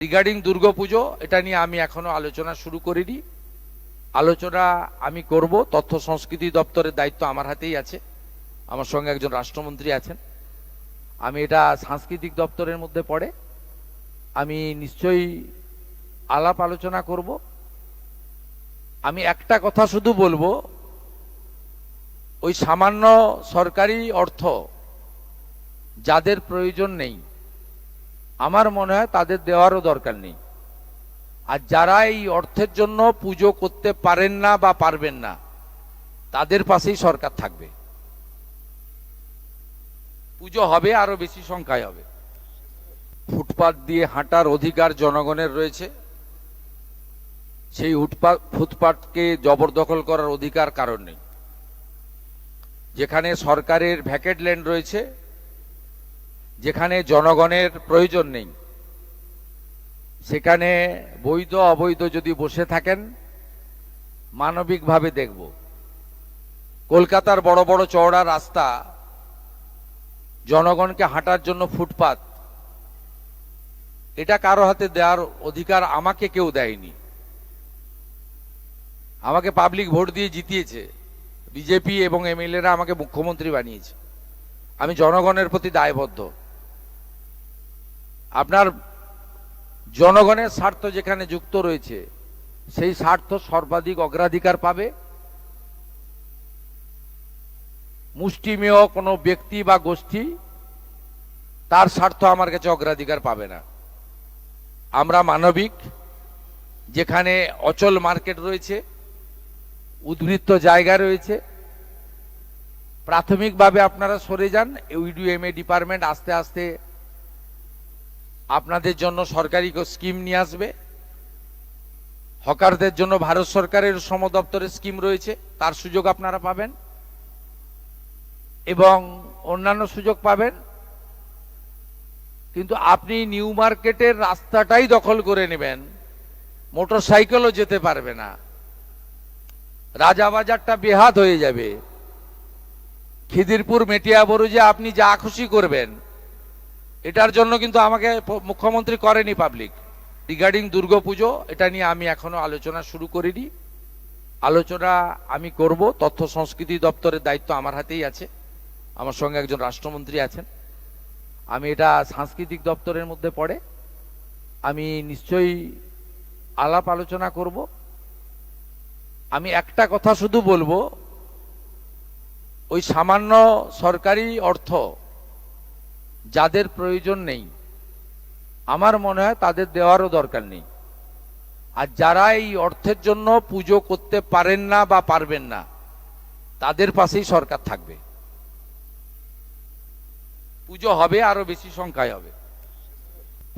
Regarding Durga Puja এটা নিয়ে আমি এখনো আলোচনা শুরু করিনি। আলোচনা আমি করব। তথ্য সংস্কৃতি দপ্তরের দায়িত্ব আমার হাতেই আছে, আমার সঙ্গে একজন রাষ্ট্রমন্ত্রী আছেন। আমি এটা সাংস্কৃতিক দপ্তরের মধ্যে পড়ে, আমি নিশ্চয়ই আলাপ আলোচনা করব। আমি একটা কথা শুধু বলবো, ওই সামান্য সরকারি অর্থ যাদের প্রয়োজন নেই আমার মনে হয় তাদের দেওয়ারও দরকার নেই। আর যারা এই অর্থের জন্য পুজো করতে পারেন না বা পারবেন না তাদের পাশেই সরকার থাকবে। পুজো হবে, আরো বেশি সংখ্যায় হবে। ফুটপাত দিয়ে হাঁটার অধিকার জনগণের রয়েছে, সেই ফুটপাতকে জবরদখল করার অধিকার কারণ নেই। যেখানে সরকারের ভ্যাকেট ল্যান্ড রয়েছে, যেখানে জনগণের প্রয়োজন নেই, সেখানে বৈধ অবৈধ যদি বসে থাকেন মানবিকভাবে দেখব। কলকাতার বড় বড় চওড়া রাস্তা, জনগণকে হাঁটার জন্য ফুটপাত, এটা কারো হাতে দেওয়ার অধিকার আমাকে কেউ দেয়নি। আমাকে পাবলিক ভোট দিয়ে জিতিয়েছে, বিজেপি এবং এমএলএরা আমাকে মুখ্যমন্ত্রী বানিয়েছে। আমি জনগণের প্রতি দায়বদ্ধ। আপনার জনগণের স্বার্থ যেখানে যুক্ত রয়েছে সেই স্বার্থ সর্বাধিক অগ্রাধিকার পাবে। মুষ্টিমেয় কোনো ব্যক্তি বা গোষ্ঠী তার স্বার্থ আমার কাছে অগ্রাধিকার পাবে না। আমরা মানবিক, যেখানে অচল মার্কেট রয়েছে, উদ্বৃত্ত জায়গা রয়েছে, প্রাথমিকভাবে আপনারা সরে যান। ইউডিএমএ ডিপার্টমেন্ট আস্তে আস্তে আপনাদের জন্য সরকারি স্কিম নিয়ে আসবে। হকারদের জন্য ভারত সরকারের শ্রম দপ্তরের স্কিম রয়েছে, তার সুযোগ আপনারা পাবেন এবং অন্যান্য সুযোগ পাবেন। কিন্তু আপনি নিউ মার্কেটের রাস্তাটাই দখল করে নেবেন, মোটর সাইকেলও যেতে পারবে না, রাজাবাজারটা বেহাত হয়ে যাবে। খিদিরপুর মেটিয়াবুরুজে আপনি যা খুশি করবেন, এটার জন্য কিন্তু আমাকে মুখ্যমন্ত্রী করেনি পাবলিক। রিগার্ডিং দুর্গাপুজো এটা নিয়ে আমি এখনো আলোচনা শুরু করিনি। আলোচনা আমি করব। তথ্য সংস্কৃতি দপ্তরের দায়িত্ব আমার হাতেই আছে, আমার সঙ্গে একজন রাষ্ট্রমন্ত্রী আছেন। আমি এটা সাংস্কৃতিক দপ্তরের মধ্যে পড়ে, আমি নিশ্চয়ই আলাপ আলোচনা করব। আমি একটা কথা শুধু বলবো, ওই সামান্য সরকারি অর্থ যাদের প্রয়োজন নেই আমার মনে হয় তাদের দেওয়ারও দরকার নেই। আর যারা এই অর্থের জন্য পুজো করতে পারেন না বা পারবেন না তাদের পাশেই সরকার থাকবে। পুজো হবে, আরো বেশি সংখ্যায় হবে।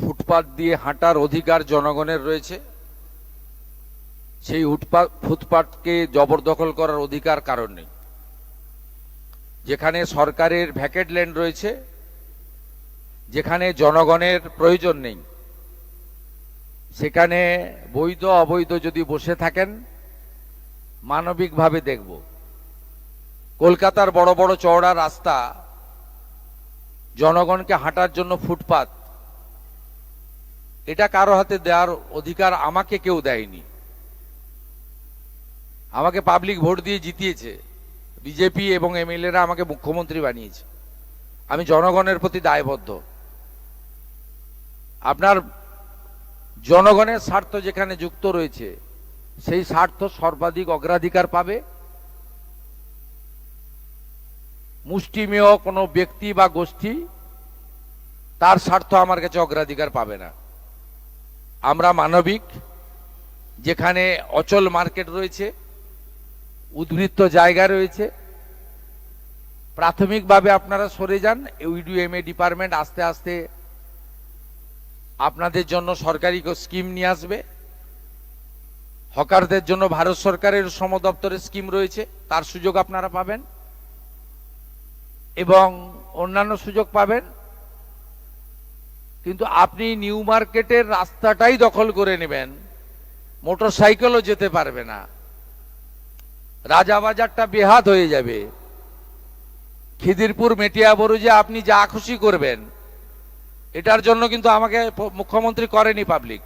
ফুটপাত দিয়ে হাঁটার অধিকার জনগণের রয়েছে, সেই ফুটপাতকে জবরদখল করার অধিকার কারণ নেই। যেখানে সরকারের ভ্যাকেট ল্যান্ড রয়েছে, যেখানে জনগণের প্রয়োজন নেই, সেখানে বৈধ অবৈধ যদি বসে থাকেন মানবিকভাবে দেখব। কলকাতার বড় বড় চওড়া রাস্তা, জনগণকে হাঁটার জন্য ফুটপাত, এটা কারো হাতে দেওয়ার অধিকার আমাকে কেউ দেয়নি। আমাকে পাবলিক ভোট দিয়ে জিতিয়েছে, বিজেপি এবং এমএলএরা আমাকে মুখ্যমন্ত্রী বানিয়েছে। আমি জনগণের প্রতি দায়বদ্ধ। আপনার জনগণের স্বার্থ যেখানে যুক্ত রয়েছে সেই স্বার্থ সর্বাধিক অগ্রাধিকার পাবে। মুষ্টিমেয় কোনো ব্যক্তি বা গোষ্ঠী তার স্বার্থ আমার কাছে অগ্রাধিকার পাবে না। আমরা মানবিক, যেখানে অচল মার্কেট রয়েছে, উদ্বৃত্ত জায়গা রয়েছে, প্রাথমিকভাবে আপনারা সরে যান। ইউডিএমএ ডিপার্টমেন্ট আস্তে আস্তে আপনাদের জন্য সরকারি স্কিম নিয়ে আসবে। হকারদের জন্য ভারত সরকারের শ্রম দপ্তরের স্কিম রয়েছে, তার সুযোগ আপনারা পাবেন এবং অন্যান্য সুযোগ পাবেন। কিন্তু আপনি নিউ মার্কেটের রাস্তাটাই দখল করে নেবেন, মোটর সাইকেলও যেতে পারবে না, রাজাবাজারটা বেহাত হয়ে যাবে। খিদিরপুর মেটিয়াবুরুজে আপনি যা খুশি করবেন, এটার জন্য কিন্তু আমাকে মুখ্যমন্ত্রী করেনি পাবলিক।